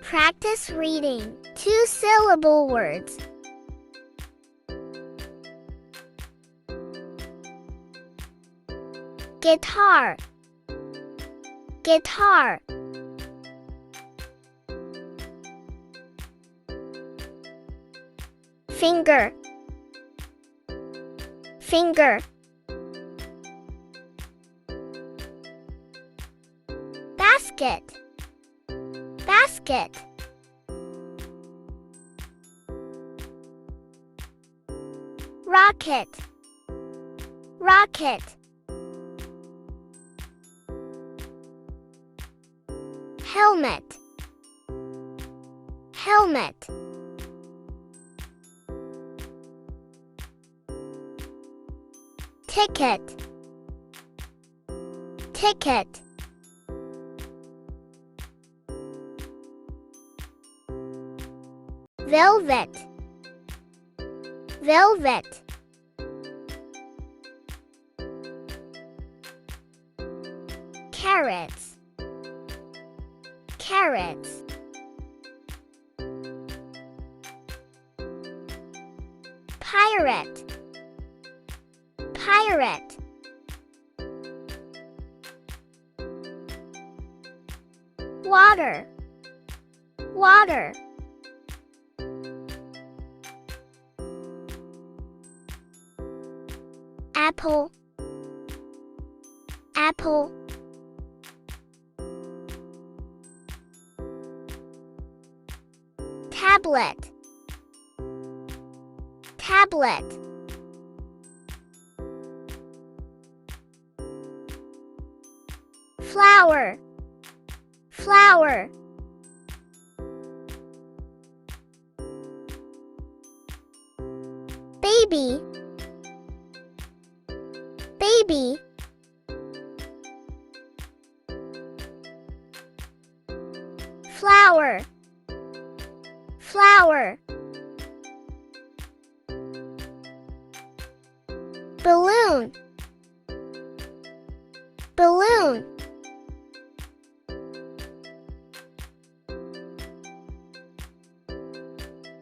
Practice reading 2-syllable words. Guitar, guitar. Finger, finger. Basket, basket. Rocket, rocket. Helmet, helmet. Ticket, ticket. Velvet, velvet. Carrots, carrots. Pirate, pirate. Water, water. Apple, apple. Tablet, tablet. Flower, flower. Baby, baby. Flower, flower. Balloon, balloon.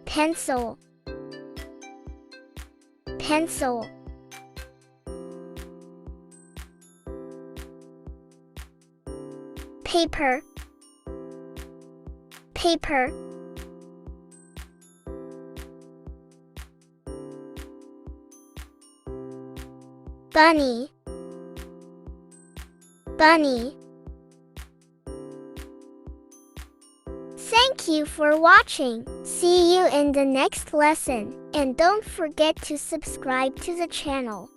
Pencil, pencil. Paper, paper. Bunny, bunny. Thank you for watching. See you in the next lesson, and don't forget to subscribe to the channel.